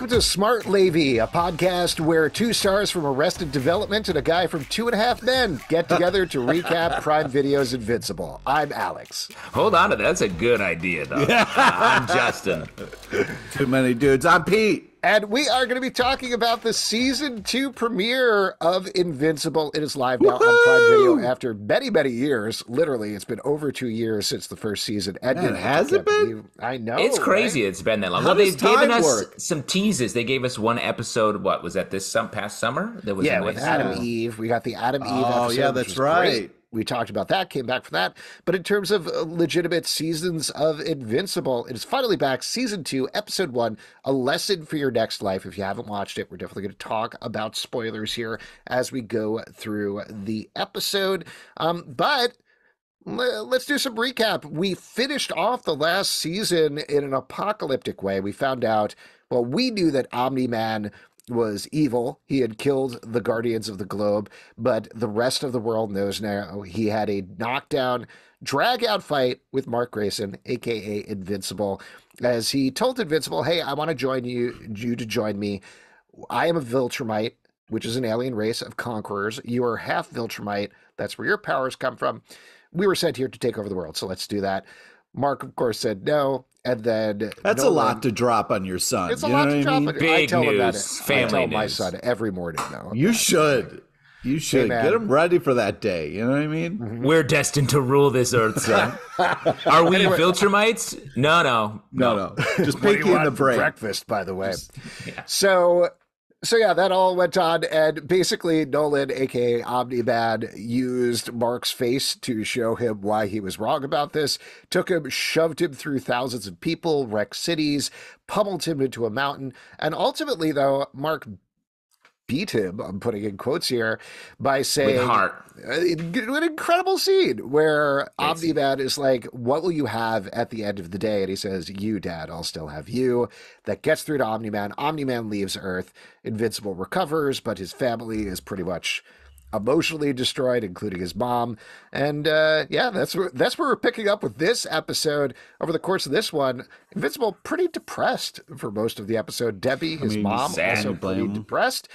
Welcome to Smart Levy, a podcast where two stars from Arrested Development and a guy from Two and a Half Men get together to recap Prime Video's Invincible. I'm Alex. Hold on to that. That's a good idea, though. I'm Justin. Too many dudes. I'm Pete. And we are going to be talking about the Season 2 premiere of Invincible. It is live now on Prime Video after many, many years. Literally, it's been over 2 years since the first season. Man, has it been? I know. It's crazy right? It's been that long. How Well, they've does time given us work? some teases. They gave us one episode, what, was that this past summer? That was Yeah, a with nice- Adam Eve. We got the Adam Eve Oh, episode. yeah, which that's was right. great. We talked about that, came back from that. But in terms of legitimate seasons of Invincible, it is finally back. Season 2, Episode 1, A Lesson for Your Next Life. If you haven't watched it, we're definitely going to talk about spoilers here as we go through the episode. But let's do some recap. We finished off the last season in an apocalyptic way. We found out, well, we knew that Omni-Man was evil. He had killed the Guardians of the Globe, but the rest of the world knows now he had a knockdown, drag-out fight with Mark Grayson, aka Invincible, as he told Invincible, hey, I want to join you to join me. I am a Viltrumite, which is an alien race of conquerors. You are half Viltrumite. That's where your powers come from. We were sent here to take over the world, so let's do that. Mark, of course, said no. And then That's Nolan, a lot to drop on your son. It's a you know lot what to I drop. mean? I Big tell him that. news, I family tell my news. son every morning now. You should. You should. man. Get him ready for that day. You know what I mean? We're destined to rule this earth, son. Are we Viltrumites? No. No. Just What do you pinky in want the for brain. breakfast, by the way. yeah. So yeah, that all went on, and basically Nolan, aka Omni-Man, used Mark's face to show him why he was wrong about this, took him, shoved him through thousands of people, wrecked cities, pummeled him into a mountain, and ultimately, though, Mark beat him, I'm putting in quotes here, by saying... With heart. An incredible scene where Omni-Man is like, what will you have at the end of the day? And he says, you, Dad, I'll still have you. That gets through to Omni-Man. Omni-Man leaves Earth. Invincible recovers, but his family is pretty much emotionally destroyed, including his mom. And yeah, that's where we're picking up with this episode. Over the course of this one, Invincible pretty depressed for most of the episode. Debbie, his mom, sad. also pretty Blame him. depressed.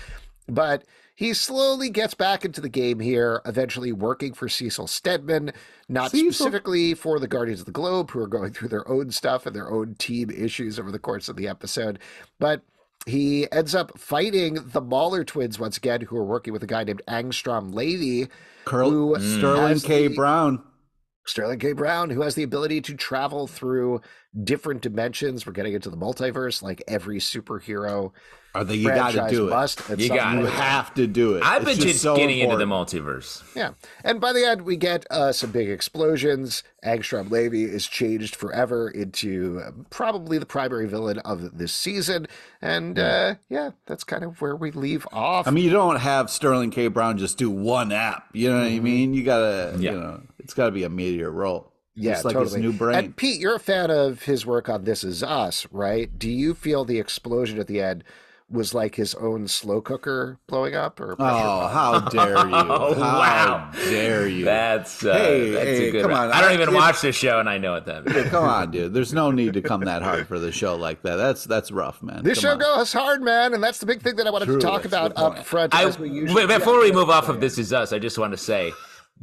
But he slowly gets back into the game here, eventually working for Cecil Stedman, not specifically for the Guardians of the Globe, who are going through their own stuff and their own team issues over the course of the episode. But he ends up fighting the Mauler twins once again, who are working with a guy named Angstrom Levy, who Sterling has K. the- Brown. Sterling K. Brown, who has the ability to travel through different dimensions. We're getting into the multiverse like every superhero You got to franchise do it. must. at You some got You it. point. have to do it. I've It's been just so getting into the important. multiverse. Yeah. And by the end, we get some big explosions. Angstrom Levy is changed forever into probably the primary villain of this season. And yeah, that's kind of where we leave off. I mean, you don't have Sterling K. Brown just do one app. You know what I mean? You gotta, Yeah. you know, it's got to be a meteor roll. yeah, just like totally. his new brain. And Pete, you're a fan of his work on This Is Us, right? Do you feel the explosion at the end was like his own slow cooker blowing up? Or pressure Oh, pot? how dare you! Oh, How wow. dare you! That's Hey, a good come one. on. I don't even It- watch this show, and I know what that means. Come on, dude. There's no need to come that hard for the show like that. That's rough, man. This Come show on. goes hard, man, and that's the big thing that I wanted True, to talk that's about the up point. front. As we usually Before we move off of This Is Us, I just want to say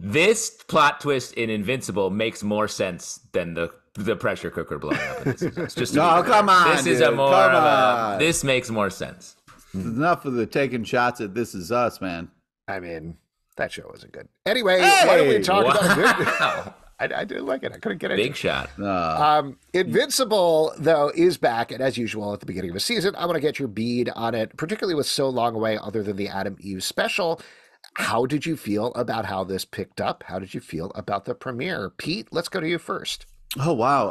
this plot twist in Invincible makes more sense than the pressure cooker blowing up in This Is Us. Just to No, be clear. come on, This is a dude. more Come of a. on. This makes more sense. Enough of the taking shots at This Is Us, man. I mean, that show wasn't good. Anyway, why don't we Hey! talk about Wow. I did like it. I couldn't get into Big it. shot. Invincible, though, is back, and as usual at the beginning of a season, I want to get your bead on it, particularly with so long away other than the Adam Eve special. How did you feel about how this picked up? How did you feel about the premiere? Pete, let's go to you first. Oh wow!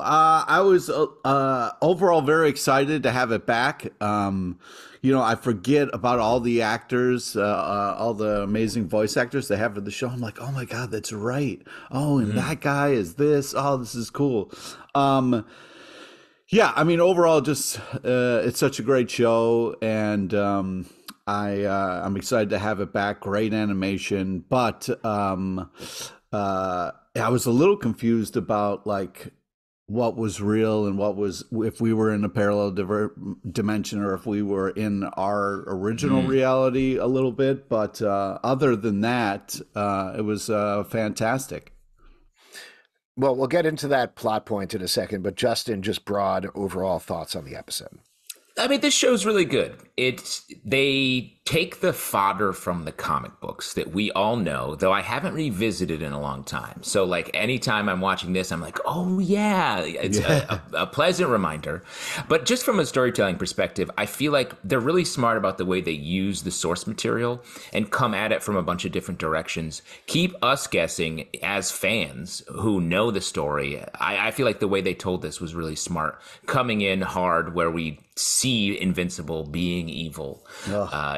I was overall very excited to have it back. You know, I forget about all the actors, all the amazing voice actors they have for the show. I'm like, oh my god, that's right. Oh, and that guy is this. Oh, this is cool. Yeah, I mean, overall, just it's such a great show, and I'm excited to have it back. Great animation, but I was a little confused about like what was real and what was, if we were in a parallel dimension or if we were in our original reality a little bit. But other than that, it was fantastic. Well, we'll get into that plot point in a second, but Justin, just broad overall thoughts on the episode. I mean, this show's really good. They take the fodder from the comic books that we all know, though I haven't revisited in a long time. So, like, anytime I'm watching this, I'm like, oh, yeah, it's a pleasant reminder. But just from a storytelling perspective, I feel like they're really smart about the way they use the source material and come at it from a bunch of different directions. Keep us guessing as fans who know the story. I feel like the way they told this was really smart, coming in hard where we see Invincible being evil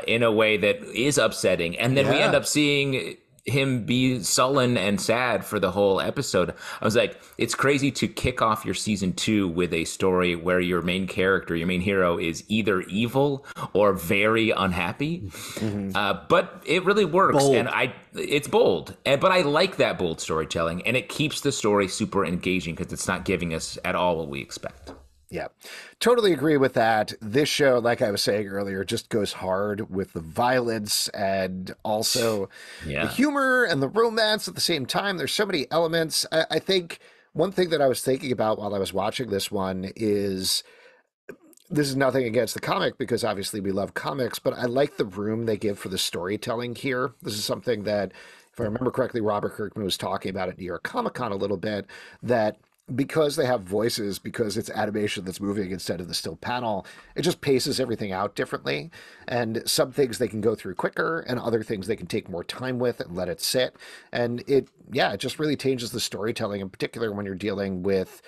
in a way that is upsetting. And then we end up seeing him be sullen and sad for the whole episode. I was like, it's crazy to kick off your season 2 with a story where your main character, your main hero, is either evil or very unhappy. But it really works. Bold. And it's bold. But I like that bold storytelling, and it keeps the story super engaging because it's not giving us at all what we expect. Yeah, totally agree with that. This show, like I was saying earlier, just goes hard with the violence and also the humor and the romance at the same time. There's so many elements. I think one thing that I was thinking about while I was watching this one is, this is nothing against the comic because obviously we love comics, but I like the room they give for the storytelling here. This is something that, if I remember correctly, Robert Kirkman was talking about at New York Comic Con a little bit, that because they have voices, because it's animation that's moving instead of the still panel, it just paces everything out differently. And some things they can go through quicker and other things they can take more time with and let it sit. And it just really changes the storytelling, in particular when you're dealing with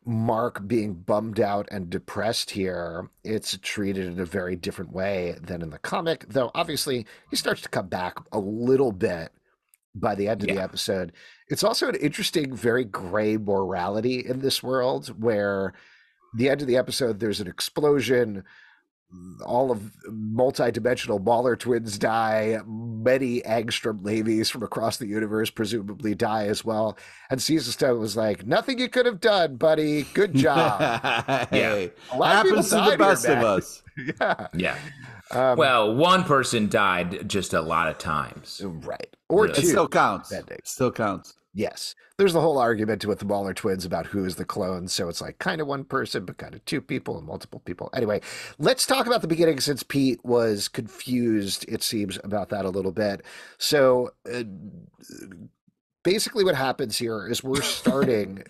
Mark being bummed out and depressed here. It's treated in a very different way than in the comic, though obviously he starts to come back a little bit by the end of the episode. It's also an interesting, very gray morality in this world where the end of the episode, there's an explosion. All of multi-dimensional Mauler twins die. Many Angstrom Levies from across the universe presumably die as well. And Caesar Stone was like, nothing you could have done, buddy. Good job. Hey, A lot of people happens to the died best here, of man. us. Yeah. Well, one person died just a lot of times. Right. Or Really? two. It still counts. Bending. Still counts. Yes. There's the whole argument with the Mauler twins about who is the clone. So it's like kind of one person, but kind of two people and multiple people. Anyway, let's talk about the beginning since Pete was confused, it seems, about that a little bit. So basically what happens here is we're starting.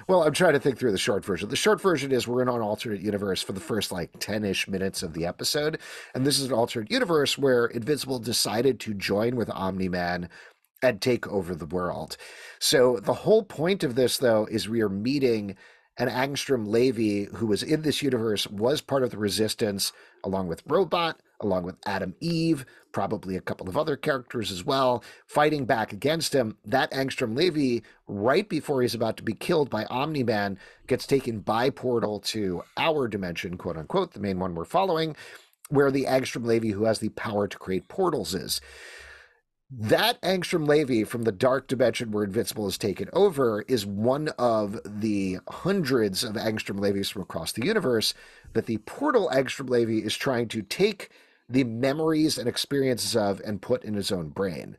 Well, I'm trying to think through the short version. The short version is we're in an alternate universe for the first like 10-ish minutes of the episode. And this is an alternate universe where Invincible decided to join with Omni-Man and take over the world. So the whole point of this, though, is we are meeting an Angstrom Levy who was in this universe, was part of the Resistance, along with Robot, along with Adam Eve, probably a couple of other characters as well, fighting back against him. That Angstrom Levy, right before he's about to be killed by Omni-Man, gets taken by portal to our dimension, quote unquote, the main one we're following, where the Angstrom Levy who has the power to create portals is. That Angstrom Levy from the dark dimension where Invincible is taken over is one of the hundreds of Angstrom Levies from across the universe that the portal Angstrom Levy is trying to take the memories and experiences of and put in his own brain.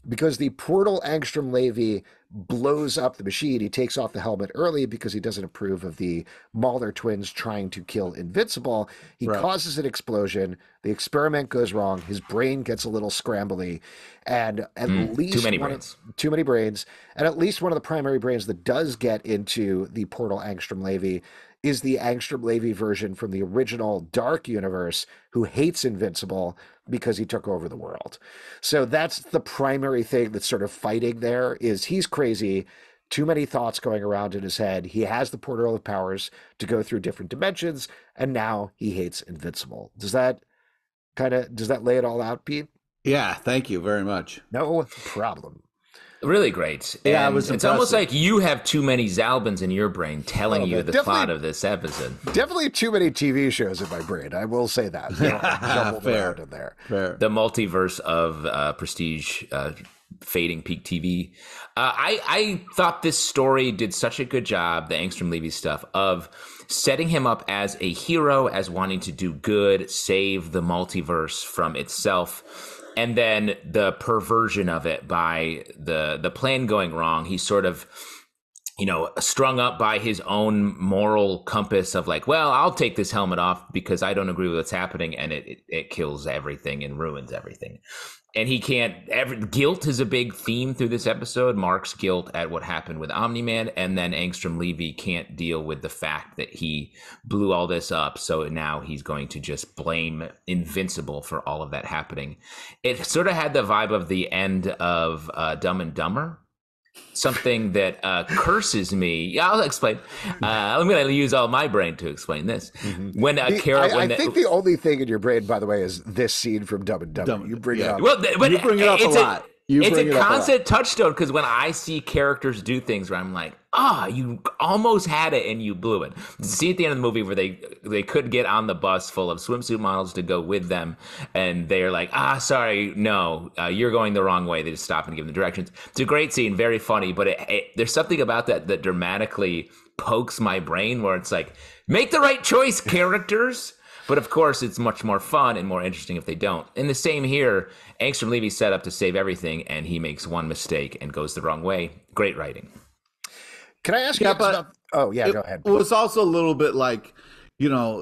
Because the portal Angstrom Levy blows up the machine, he takes off the helmet early because he doesn't approve of the Mauler twins trying to kill Invincible. He causes an explosion. The experiment goes wrong. His brain gets a little scrambly. And at least too many brains. And at least one of the primary brains that does get into the portal Angstrom Levy is the Angstrom Levy version from the original Dark Universe who hates Invincible because he took over the world. So that's the primary thing that's sort of fighting there is he's crazy, too many thoughts going around in his head. He has the portal of powers to go through different dimensions, and now he hates Invincible. Does that lay it all out, Pete? Yeah, thank you very much. No problem. Really great. Yeah, and it was it's almost impressive. like you have too many Zalbins in your brain telling you the plot of this episode. Definitely too many TV shows in my brain. I will say that. Jumbled Fair. around in there. Fair. The multiverse of prestige fading peak TV. I thought this story did such a good job, the Angstrom Levy stuff, of setting him up as a hero, as wanting to do good, save the multiverse from itself. And then the perversion of it by the plan going wrong. He's sort of, strung up by his own moral compass of like, well, I'll take this helmet off because I don't agree with what's happening, and it kills everything and ruins everything. And he can't guilt is a big theme through this episode. Mark's guilt at what happened with Omni-Man, and then Angstrom Levy can't deal with the fact that he blew all this up. So now he's going to just blame Invincible for all of that happening. It sort of had the vibe of the end of Dumb and Dumber. Something that curses me. Yeah, I'll explain. I'm going to use all my brain to explain this. Mm-hmm. When I think the only thing in your brain, by the way, is this scene from Dumb and Dumber. You bring it up. Well, but you bring it up a lot. It's a constant touchstone, because when I see characters do things where I'm like, you almost had it and you blew it. See at the end of the movie where they could get on the bus full of swimsuit models to go with them, and they're like, sorry, no, you're going the wrong way. They just stop and give them directions. It's a great scene, very funny, but there's something about that dramatically pokes my brain, where it's like, make the right choice, characters. But of course, it's much more fun and more interesting if they don't. And the same here, Angstrom Levy's set up to save everything, and he makes one mistake and goes the wrong way. Great writing. Can I ask you about... Oh, yeah, go ahead. It was also a little bit like,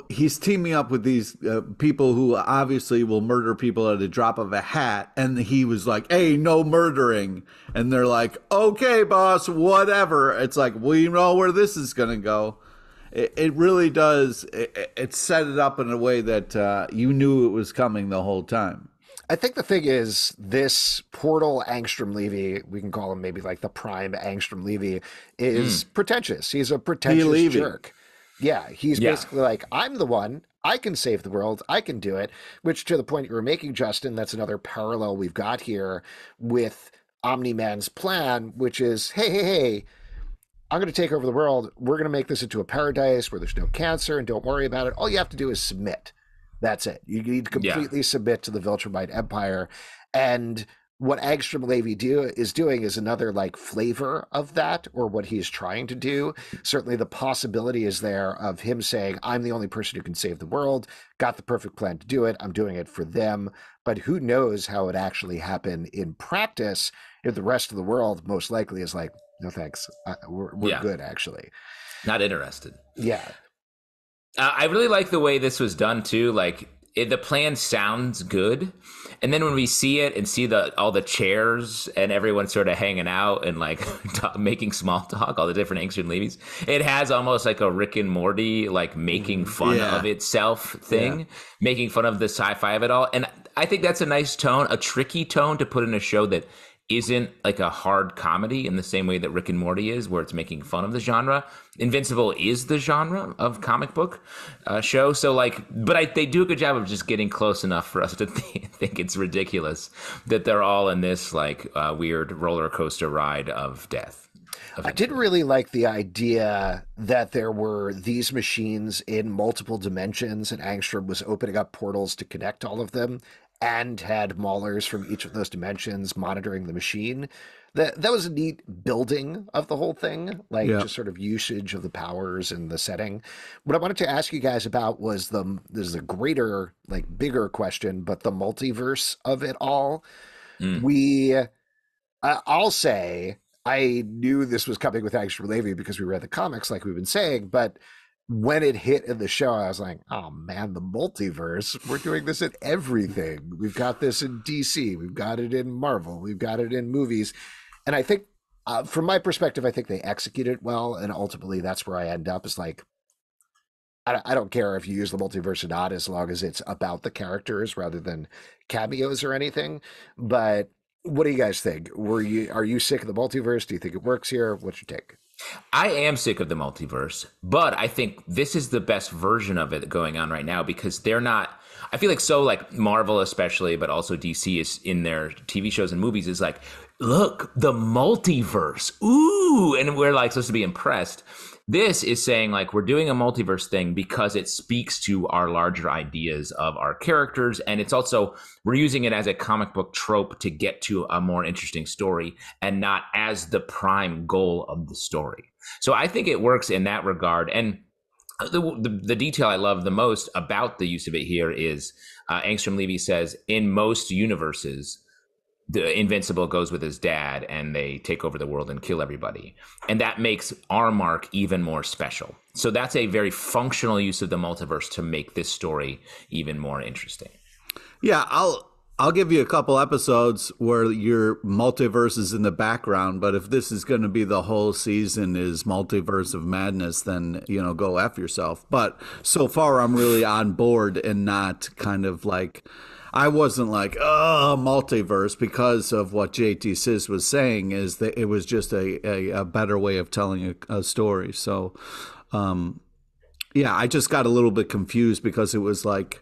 he's teaming up with these people who obviously will murder people at a drop of a hat. And he was like, hey, no murdering. And they're like, okay, boss, whatever. It's like, we know where this is going to go. It really does. It set it up in a way that you knew it was coming the whole time. I think the thing is, this portal Angstrom Levy, we can call him maybe like the prime Angstrom Levy, is pretentious. He's a pretentious jerk. Yeah, he's basically like, I'm the one. I can save the world. I can do it. Which, to the point you were making, Justin, that's another parallel we've got here with Omni-Man's plan, which is, hey, I'm going to take over the world. We're going to make this into a paradise where there's no cancer, and don't worry about it. All you have to do is submit. That's it. You need to completely submit to the Viltrumite Empire. And what Angstrom Levy is doing is another like flavor of that, or what he's trying to do. Certainly the possibility is there of him saying, I'm the only person who can save the world, got the perfect plan to do it. I'm doing it for them. But who knows how it actually happened in practice if the rest of the world most likely is like, no, thanks. We're good, actually. Not interested. Yeah. I really like the way this was done, too. Like, the plan sounds good. And then when we see it and see all the chairs and everyone sort of hanging out and, like, making small talk, all the different Angstrom Levys, it has almost like a Rick and Morty, like, making fun of itself thing, making fun of the sci-fi of it all. And I think that's a nice tone, a tricky tone to put in a show that isn't like a hard comedy in the same way that Rick and Morty is, where it's making fun of the genre. Invincible is the genre of comic book show. So they do a good job of just getting close enough for us to think it's ridiculous that they're all in this like weird roller coaster ride of death. I did really like the idea that there were these machines in multiple dimensions, and Angstrom was opening up portals to connect all of them, and had maulers from each of those dimensions monitoring the machine. That was a neat building of the whole thing, just sort of usage of the powers and the setting. What I wanted to ask you guys about was this is a greater, bigger question, but the multiverse of it all. I'll say I knew this was coming with Angstrom Levy because we read the comics, like we've been saying, but when it hit in the show, I was like, oh man, the multiverse, we're doing this in everything. We've got this in DC. We've got it in Marvel. We've got it in movies. And I think, from my perspective, I think they execute it well. And ultimately, that's where I end up is like, I don't care if you use the multiverse or not, as long as it's about the characters rather than cameos or anything. But what do you guys think? Are you sick of the multiverse? Do you think it works here? What's your take? I am sick of the multiverse, but I think this is the best version of it going on right now, because they're not, I feel like Marvel especially, but also DC is in their TV shows and movies is like, look, the multiverse. Ooh, ooh, and we're like supposed to be impressed. This is saying like we're doing a multiverse thing because it speaks to our larger ideas of our characters, and it's also we're using it as a comic book trope to get to a more interesting story and not as the prime goal of the story. So I think it works in that regard. And the detail I love the most about the use of it here is Angstrom Levy says in most universes, the Invincible goes with his dad and they take over the world and kill everybody. And that makes our Mark even more special. So that's a very functional use of the multiverse to make this story even more interesting. Yeah, I'll give you a couple episodes where your multiverse is in the background, but if this is going to be the whole season is Multiverse of Madness, then, go F yourself. But so far I'm really on board and not kind of like, I wasn't like, oh, multiverse, because of what JT Sis was saying is that it was just a better way of telling a story. So, yeah, I just got a little bit confused because it was like,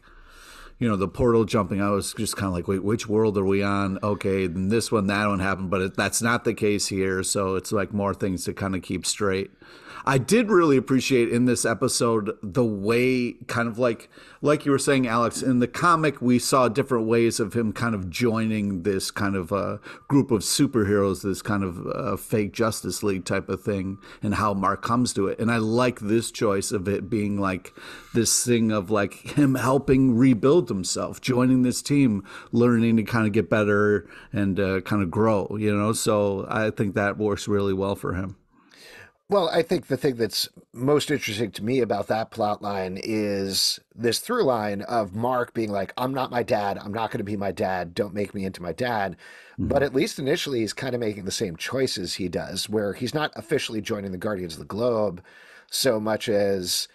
the portal jumping. I was just kind of like, wait, which world are we on? Okay, then this one, that one happened, but that's not the case here. So it's like more things to kind of keep straight. I did really appreciate in this episode the way kind of like you were saying, Alex, in the comic, we saw different ways of him kind of joining this kind of group of superheroes, this kind of fake Justice League type of thing, and how Mark comes to it. And I like this choice of it being like this thing of like him helping rebuild himself, joining this team, learning to kind of get better and kind of grow, So I think that works really well for him. Well, I think the thing that's most interesting to me about that plot line is this through line of Mark being like, I'm not my dad. I'm not going to be my dad. Don't make me into my dad. Mm-hmm. But at least initially, he's kind of making the same choices he does, where he's not officially joining the Guardians of the Globe so much as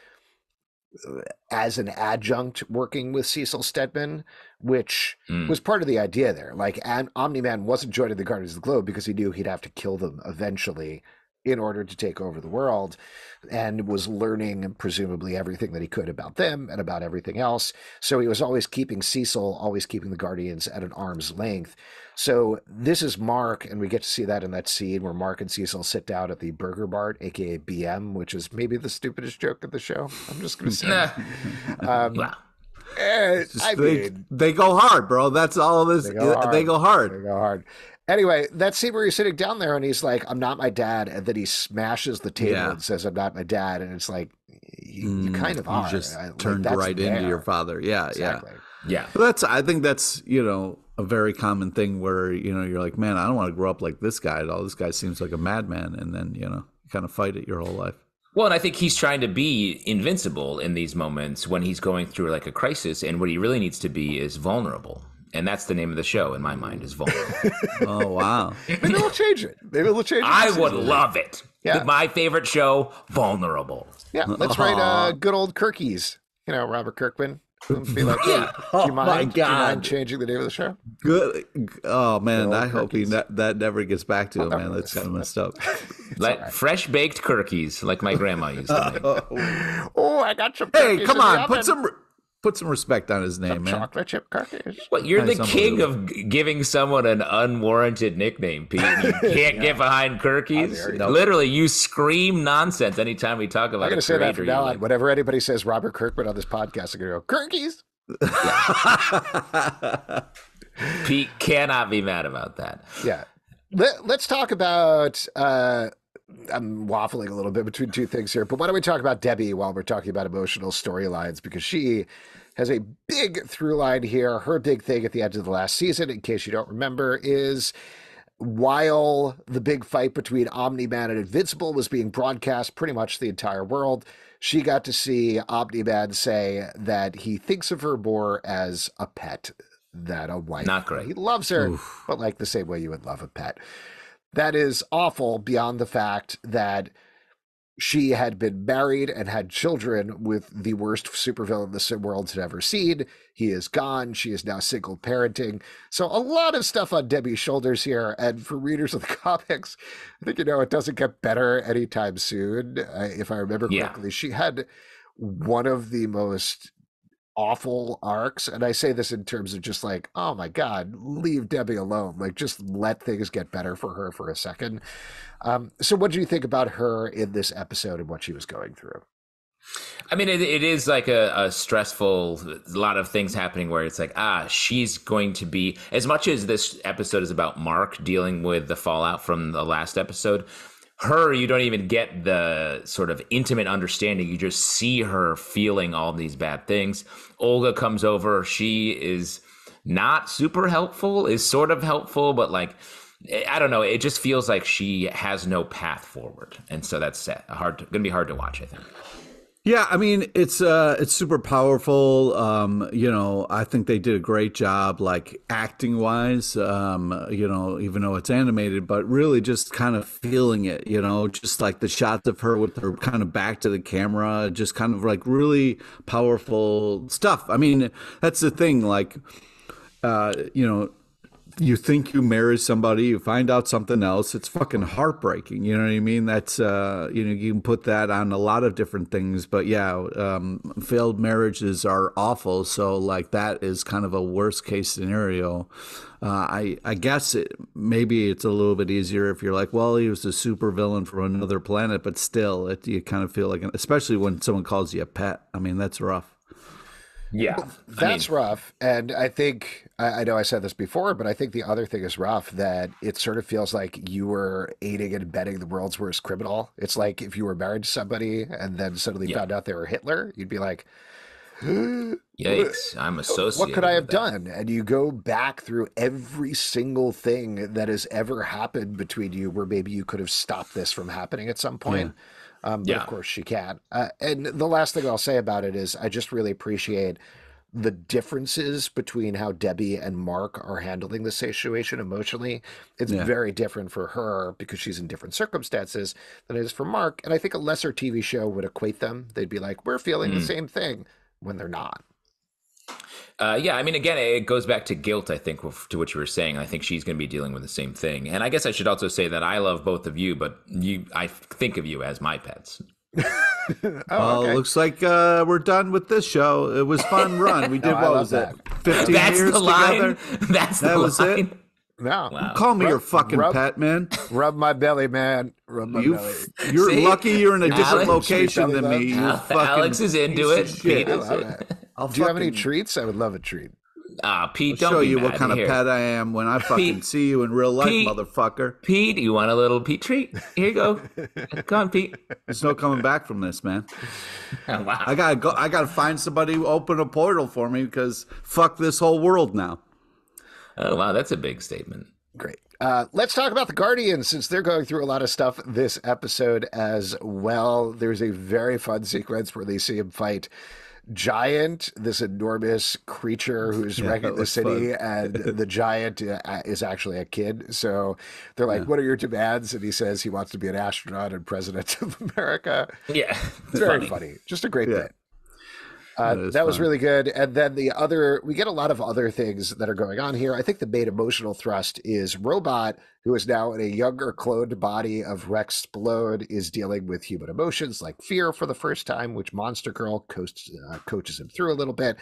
an adjunct working with Cecil Stedman, which was part of the idea there. Like, Omni-Man wasn't joining the Guardians of the Globe because he knew he'd have to kill them eventually in order to take over the world, and was learning presumably everything that he could about them and about everything else. So he was always keeping Cecil, always keeping the Guardians at an arm's length. So this is Mark, and we get to see that in that scene where Mark and Cecil sit down at the Burger Bar, aka BM, which is maybe the stupidest joke of the show. I'm just going to say. Wow. They go hard, bro. That's all this. They go hard. They go hard. Anyway, that scene where he's sitting down there and he's like, I'm not my dad. And then he smashes the table and says, I'm not my dad. And it's like, you kind of are. You just turned right into your father. Yeah, exactly. Yeah. But I think that's, a very common thing where, you're like, man, I don't want to grow up like this guy at all. This guy seems like a madman. And then, you kind of fight it your whole life. Well, and I think he's trying to be invincible in these moments when he's going through like a crisis. And what he really needs to be is vulnerable. And that's the name of the show in my mind, is Vulnerable. Oh, wow. Maybe they'll change it. I would love it. Yeah. My favorite show, Vulnerable. Yeah, let's write good old Kirkies. Robert Kirkman. Be like, hey, do you mind changing the name of the show? Good. Oh, man, I hope that never gets back to him, man. That's kind of messed up. Like fresh baked cookies, like my grandma used to make. Oh, I got some cookies. Hey, come on, put some respect on his name, man. Chocolate chip cookies. What, you're the king of giving someone an unwarranted nickname, Pete. You can't get behind Kirkies. Literally, you scream nonsense anytime we talk about. I'm going to say that from now on. Whenever anybody says Robert Kirkman on this podcast, I'm going to go, Kirkies. Pete cannot be mad about that. Yeah. Let's talk about... I'm waffling a little bit between two things here, but why don't we talk about Debbie while we're talking about emotional storylines, because she has a big through line here. Her big thing at the end of the last season, in case you don't remember, is while the big fight between Omni-Man and Invincible was being broadcast pretty much the entire world, she got to see Omni-Man say that he thinks of her more as a pet than a wife. Not great. He loves her, but like the same way you would love a pet. That is awful beyond the fact that she had been married and had children with the worst supervillain the world had ever seen. He is gone. She is now single parenting. So a lot of stuff on Debbie's shoulders here. And for readers of the comics, I think, it doesn't get better anytime soon. If I remember correctly, she had one of the most awful arcs. And I say this in terms of just like, oh my God, leave Debbie alone. Like, just let things get better for her for a second. So, what do you think about her in this episode and what she was going through? I mean, it is like a stressful, a lot of things happening where it's like, she's going to be, as much as this episode is about Mark dealing with the fallout from the last episode, her, you don't even get the sort of intimate understanding. You just see her feeling all these bad things. Olga comes over. She is not super helpful, is sort of helpful, but like, I don't know. It just feels like she has no path forward. And so that's going to be hard to watch, I think. Yeah, I mean, it's super powerful. I think they did a great job, like acting wise, even though it's animated, but really just kind of feeling it, just like the shots of her with her kind of back to the camera, just kind of like really powerful stuff. I mean, that's the thing, like, you think you marry somebody, you find out something else. It's fucking heartbreaking. You know what I mean? That's, you can put that on a lot of different things, but yeah, failed marriages are awful. So like that is kind of a worst case scenario. I guess maybe it's a little bit easier if you're like, well, he was a super villain from another planet, but still you kind of feel like, especially when someone calls you a pet. I mean, that's rough. Yeah, Well, that's rough. And I think, I know I said this before, but I think the other thing is rough, that it sort of feels like you were aiding and abetting the world's worst criminal. It's like if you were married to somebody and then suddenly found out they were Hitler, you'd be like, yikes, I'm associated. what could I have with that. done? And you go back through every single thing that has ever happened between you where maybe you could have stopped this from happening at some point. But of course she can't. And the last thing I'll say about it is I just really appreciate the differences between how Debbie and Mark are handling the situation emotionally. It's very different for her because she's in different circumstances than it is for Mark. And I think a lesser TV show would equate them. They'd be like, we're feeling the same thing, when they're not. I mean, again, it goes back to guilt, I think, to what you were saying. I think she's going to be dealing with the same thing. And I guess I should also say that I love both of you, but I think of you as my pets. Okay. Looks like we're done with this show. It was fun run. We did, what was it, 15 That's years the line. together? That was line. it? No. Wow. Call me your fucking pet, man. Rub my belly, man. Rub my belly. You're See? lucky you're in a different Alex, location than me. You fucking Alex is into it. piece of Pete shit. is I love it. Do you have any treats? I would love a treat. Pete, I'll don't show be you what mad. kind of Here. pet I am when I fucking Pete. see you in real life, Pete. motherfucker. Pete, you want a little Pete treat? Here you go. Come on, Pete. There's no coming back from this, man. Oh, wow. I gotta go. I gotta find somebody who open a portal for me because fuck this whole world now. Oh, wow. That's a big statement. Great. Let's talk about the Guardians, since they're going through a lot of stuff this episode as well. There's a very fun sequence where they see him fight Giant, this enormous creature who's wrecking the city, and the Giant is actually a kid. So they're like, what are your demands? And he says he wants to be an astronaut and president of America. Yeah. It's very funny. Just a great bit. That was really good. And then we get a lot of other things that are going on here. I think the main emotional thrust is Robot, who is now in a younger cloned body of Rex Splode, is dealing with human emotions like fear for the first time, which Monster Girl coaches him through a little bit.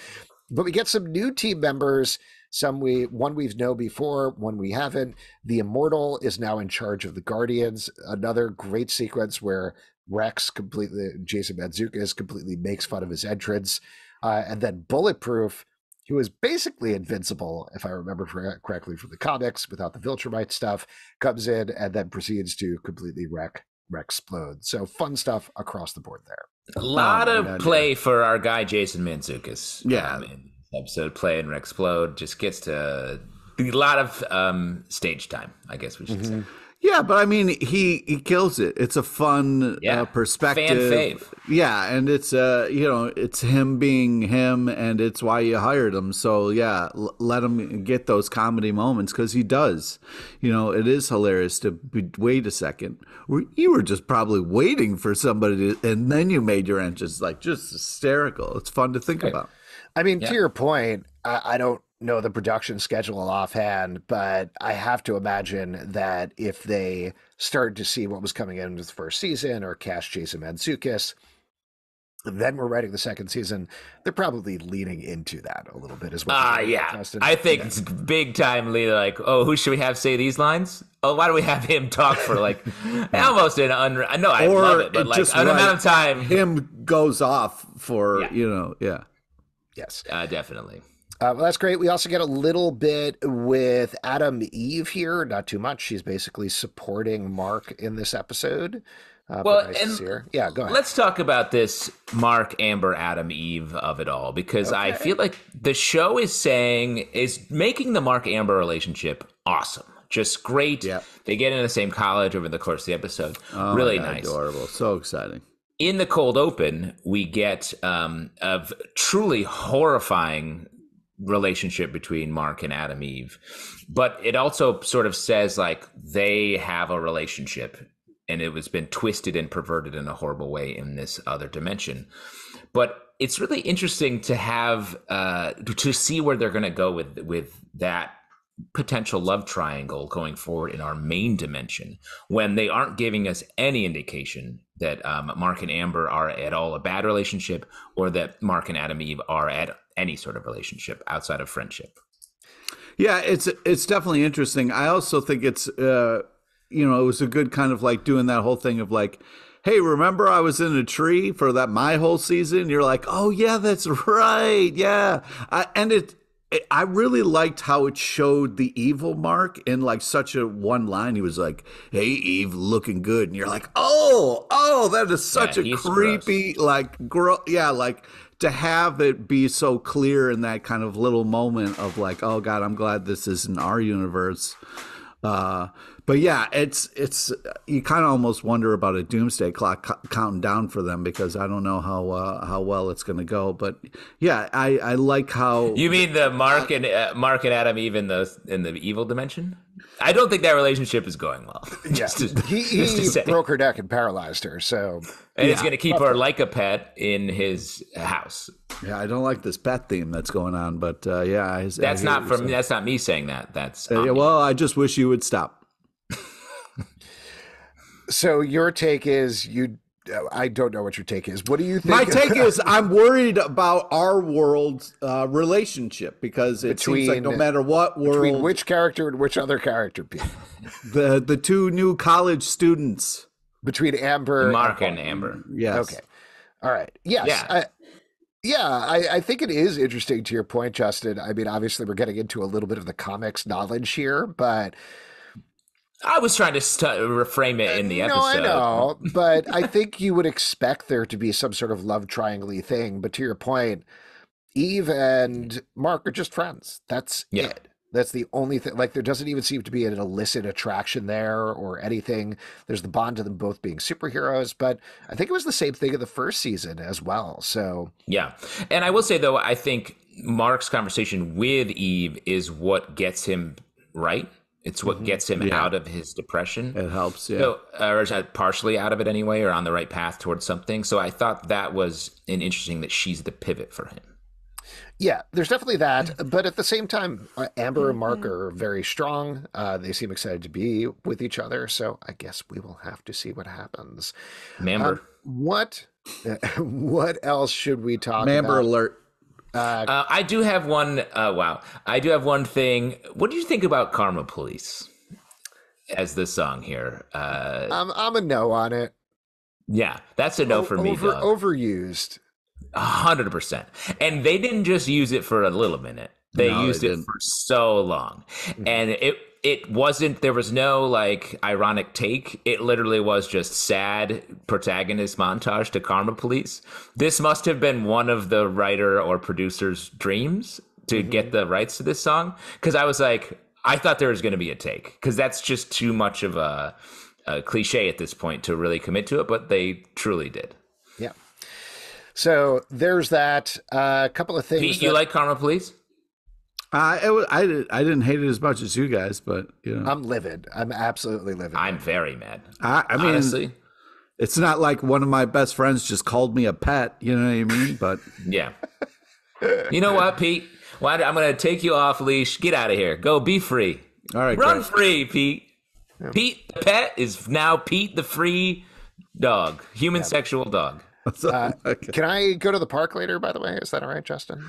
But we get some new team members. One we've known before, one we haven't. The Immortal is now in charge of the Guardians. Another great sequence where Jason Mantzoukas completely makes fun of his entrance. And then Bulletproof, who is basically invincible, if I remember correctly from the comics, without the Viltrumite stuff, comes in and then proceeds to completely wreck Splode. So fun stuff across the board there. A lot of play for our guy, Jason Mantzoukas. Yeah. In this episode, playing Rex Splode just gets to a lot of stage time, I guess we should say. Yeah, but I mean, he kills it. It's a fun perspective. Fan fave. Yeah, and it's it's him being him, and it's why you hired him. So yeah, let him get those comedy moments because he does. It is hilarious to wait a second. You were just probably waiting for somebody to, and then you made your entrance, like just hysterical. It's fun to think about. I mean, to your point, I don't know the production schedule offhand, but I have to imagine that if they started to see what was coming into the first season or cast Jason Mantzoukas, then we're writing the second season, they're probably leaning into that a little bit as well. Yeah. Justin. I think it's big time leader, like, oh, who should we have say these lines? Oh, why do we have him talk for like almost an I know I love it, but like an amount of time. Him goes off for, Yes. Definitely. Well, that's great. We also get a little bit with Adam Eve here. Not too much. She's basically supporting Mark in this episode. Well, nice to see her. Yeah, go ahead. Let's talk about this Mark, Amber, Adam, Eve of it all, because I feel like the show is making the Mark Amber relationship awesome. Just great. Yeah. They get in the same college over the course of the episode. Oh, really my God, nice. adorable. So exciting. In the cold open, we get a truly horrifying relationship between Mark and Adam Eve. But it also sort of says like they have a relationship and it was been twisted and perverted in a horrible way in this other dimension. But it's really interesting to have to see where they're going to go with that potential love triangle going forward in our main dimension, when they aren't giving us any indication that Mark and Amber are at all a bad relationship, or that Mark and Adam Eve are at any sort of relationship outside of friendship. Yeah, it's definitely interesting. I also think it's it was a good kind of like doing that whole thing of like, hey, remember I was in a tree for that my whole season? You're like, oh yeah, that's right, yeah. I really liked how it showed the evil Mark in like such a one line. He was like, hey, Eve, looking good. And you're like, oh, that is such a creepy, gross. Like to have it be so clear in that kind of little moment of like, oh God, I'm glad this isn't our universe. But yeah, it's you kind of almost wonder about a doomsday clock counting down for them, because I don't know how well it's going to go. But yeah, I like how you mean the Mark and Adam Eve in the evil dimension. I don't think that relationship is going well. He broke her neck and paralyzed her. So he's going to keep her like a pet in his house. Yeah, I don't like this pet theme that's going on, but that's not me saying that. That's well, I just wish you would stop. So your take is I don't know what your take is. What do you think? My take is I'm worried about our world's relationship, because it seems like no matter what world, between which character and which other character, Pete? the two new college students, between Amber, Mark and Amber. Yes. Okay. All right. Yes. Yeah. I think it is interesting to your point, Justin. I mean, obviously, we're getting into a little bit of the comics knowledge here, but I was trying to reframe it in the episode. No, I know, but I think you would expect there to be some sort of love triangle-y thing. But to your point, Eve and Mark are just friends. That's it. That's the only thing. Like, there doesn't even seem to be an illicit attraction there or anything. There's the bond to them both being superheroes, but I think it was the same thing in the first season as well. So yeah, and I will say though, I think Mark's conversation with Eve is what gets him right. It's what gets him out of his depression. It helps, yeah. So, or partially out of it anyway, or on the right path towards something. So I thought that was interesting that she's the pivot for him. Yeah, there's definitely that. But at the same time, Amber and Mark are very strong. They seem excited to be with each other. So I guess we will have to see what happens. Mamber. What else should we talk Mamber about? alert. I do have one. I do have one thing. What do you think about Karma Police as the song here? I'm a no on it. Yeah, that's a no for me. Overused. 100%. And they didn't just use it for a little minute. They used it for so long. And it wasn't, there was no like ironic take. It literally was just sad protagonist montage to Karma Police. This must have been one of the writer or producer's dreams to get the rights to this song. Because I was like, I thought there was going to be a take, because that's just too much of a cliche at this point to really commit to it. But they truly did. Yeah. So there's that. A couple of things. Pete, you like Karma Police? I didn't hate it as much as you guys, but I'm livid. I'm absolutely livid. I'm very mad. I mean, honestly, it's not like one of my best friends just called me a pet. You know what I mean? But yeah. You know what, Pete? I'm going to take you off leash. Get out of here. Go be free. All right, run free, Pete. Yeah. Pete the pet is now Pete the free dog, human sexual dog. Okay. Can I go to the park later, by the way? Is that all right, Justin?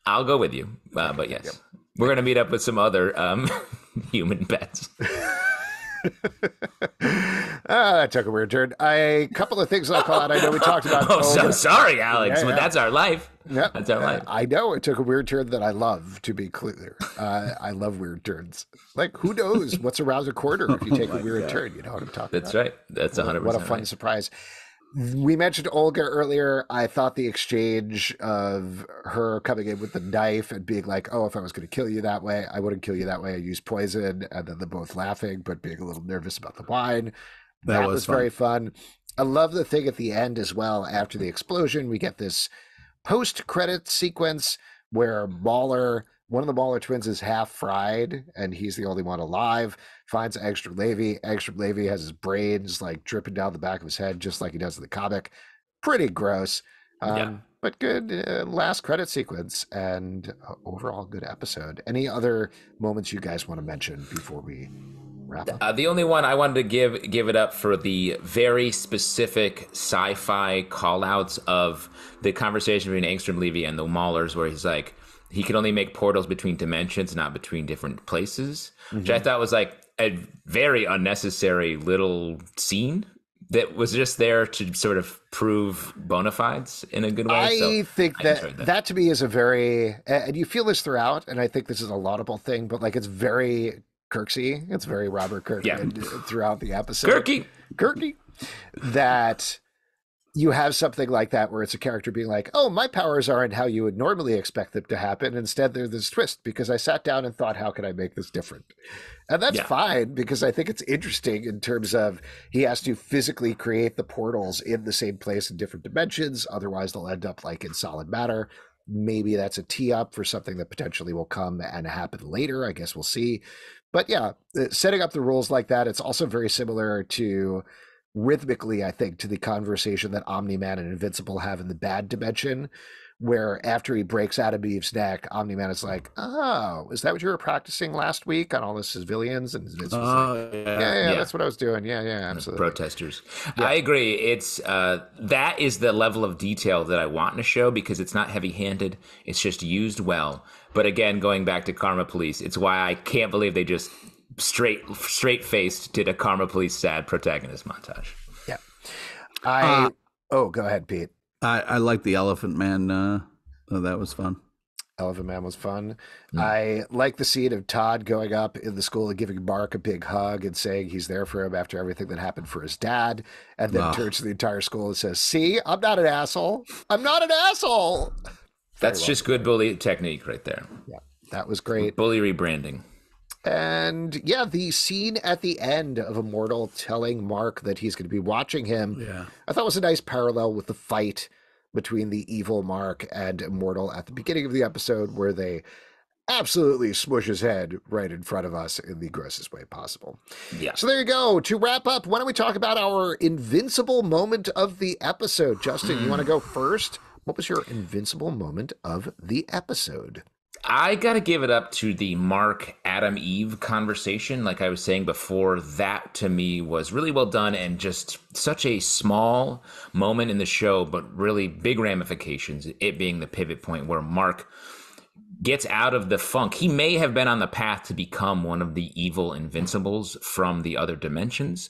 I'll go with you, but yes, we're gonna meet up with some other human pets. That took a weird turn. A couple of things I'll call out. I know we talked about. Oh, so sorry, Alex, Yeah, but yeah. that's our life. Yeah, That's our life. I know it took a weird turn that I love. To be clear, I love weird turns. Like, who knows what's around the corner if you take a weird turn? You know what I'm talking That's about? right. That's 100%. What a fun right. surprise. We mentioned Olga earlier. I thought the exchange of her coming in with the knife and being like, "Oh, if I was going to kill you that way, I wouldn't kill you that way. I use poison," and then they're both laughing but being a little nervous about the wine. That was fun. very fun. I love the thing at the end as well. After the explosion, we get this post-credit sequence where Mauler, one of the Mauler twins, is half fried and he's the only one alive. Finds Angstrom Levy. Angstrom Levy has his brains like dripping down the back of his head, just like he does in the comic. Pretty gross. Yeah. But good last credit sequence and overall good episode. Any other moments you guys want to mention before we wrap up? The only one I wanted to give it up for the very specific sci-fi call-outs of the conversation between Angstrom Levy and the Maulers, where he's like, he can only make portals between dimensions, not between different places, which I thought was like a very unnecessary little scene that was just there to sort of prove bona fides in a good way. I think I enjoyed that to me is a very, and you feel this throughout, and I think this is a laudable thing, but like it's very Kirksey, it's very Robert Kirkman throughout the episode. Kirky, that you have something like that where it's a character being like, "Oh, my powers aren't how you would normally expect them to happen. Instead, they're this twist because I sat down and thought, how can I make this different?" And that's fine because I think it's interesting in terms of he has to physically create the portals in the same place in different dimensions. Otherwise, they'll end up like in solid matter. Maybe that's a tee up for something that potentially will come and happen later. I guess we'll see. But yeah, setting up the rules like that, it's also very similar to rhythmically, I think, to the conversation that Omni-Man and Invincible have in the bad dimension, where after he breaks Adam Eve's neck, Omni-Man is like, "Oh, is that what you were practicing last week on all the civilians?" And Invincible's like, yeah, that's what I was doing. Yeah, absolutely. Protesters. I agree. It's that is the level of detail that I want in a show because it's not heavy-handed. It's just used well. But again, going back to Karma Police, it's why I can't believe they just straight-faced did a Karma Police sad protagonist montage. Yeah. Go ahead, Pete. I like the Elephant Man. That was fun. Elephant Man was fun. I like the scene of Todd going up in the school and giving Mark a big hug and saying he's there for him after everything that happened for his dad, and then turns to the entire school and says, "See, I'm not an asshole. I'm not an asshole." That's just good bully technique right there. Yeah, that was great. Bully rebranding. And yeah, the scene at the end of Immortal telling Mark that he's going to be watching him, I thought was a nice parallel with the fight between the evil Mark and Immortal at the beginning of the episode, where they absolutely smush his head right in front of us in the grossest way possible. Yeah. So there you go. To wrap up, why don't we talk about our invincible moment of the episode? Justin, you want to go first? What was your invincible moment of the episode? I got to give it up to the Mark Adam Eve conversation. Like I was saying before, that to me was really well done and just such a small moment in the show, but really big ramifications, it being the pivot point where Mark gets out of the funk. He may have been on the path to become one of the evil Invincibles from the other dimensions.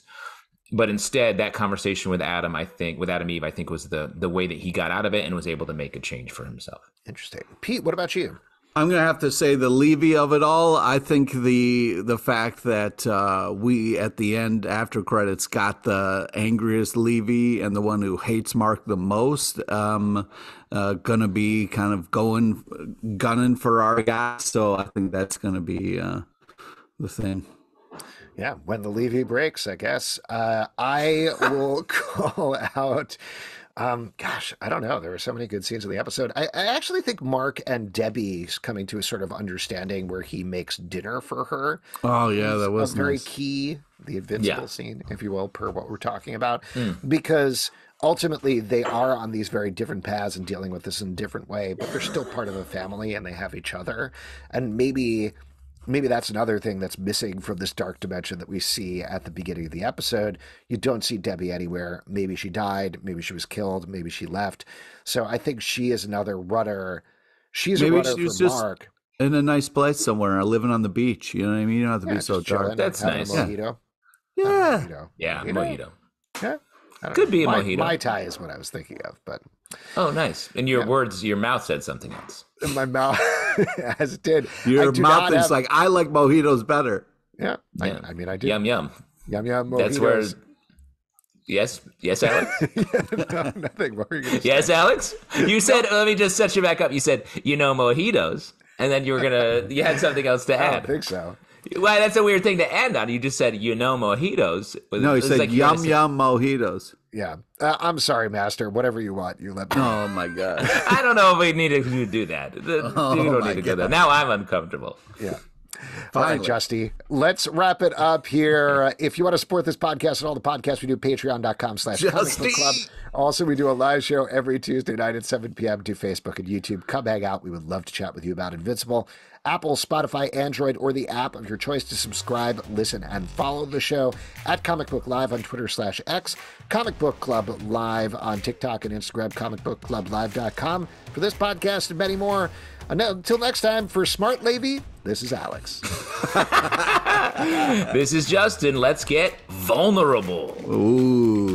But instead, that conversation with Adam Eve, I think was the way that he got out of it and was able to make a change for himself. Interesting. Pete, what about you? I'm going to have to say the Levy of it all. I think the fact that we, at the end, after credits, got the angriest Levy and the one who hates Mark the most, going to be kind of gunning for our guy. So I think that's going to be the thing. Yeah, when the Levy breaks, I guess. I will call out... I don't know. There were so many good scenes in the episode. I actually think Mark and Debbie's coming to a sort of understanding where he makes dinner for her. Oh, yeah, that was very nice. Key, the Invincible scene, if you will, per what we're talking about. Because ultimately they are on these very different paths and dealing with this in a different way, but they're still part of a family and they have each other. And maybe maybe that's another thing that's missing from this dark dimension that we see at the beginning of the episode. You don't see Debbie anywhere. Maybe she died. Maybe she was killed. Maybe she left. So I think she is another runner. She's a runner for Mark. In a nice place somewhere, living on the beach. You know what I mean? You don't have to be so dark. That's nice. Mojito. Yeah, mojito. Yeah. Could be a mojito. Mai Tai is what I was thinking of, but. Oh, nice. And your words, your mouth said something else. My mouth, as it did. Your mouth is like, I like mojitos better. Yeah. I mean, I do. Yum, yum. Yum, yum, mojitos. That's where... Yes, Alex? No, nothing. What were you going to say? Yes, Alex? You said, let me just set you back up. You said, mojitos. And then you had something else to add. I don't think so. Well, that's a weird thing to end on. You just said, mojitos. No, he said, yum, mojitos. Yeah. I'm sorry, Master. Whatever you want, you let me. Oh, my God. I don't know if we need to do that. You don't need to go there. Now I'm uncomfortable. Yeah. All right, Justy, let's wrap it up here. If you want to support this podcast and all the podcasts we do, patreon.com/comicbookclub. Also, we do a live show every Tuesday night at 7 p.m. to Facebook and YouTube. Come hang out. We would love to chat with you about Invincible. Apple, Spotify, Android, or the app of your choice to subscribe, listen, and follow the show at Comic Book Live on Twitter/X, Comic Book Club Live on TikTok and Instagram, comicbookclublive.com. For this podcast and many more, until next time, for Smart Levy, this is Alex. This is Justin. Let's get vulnerable. Ooh.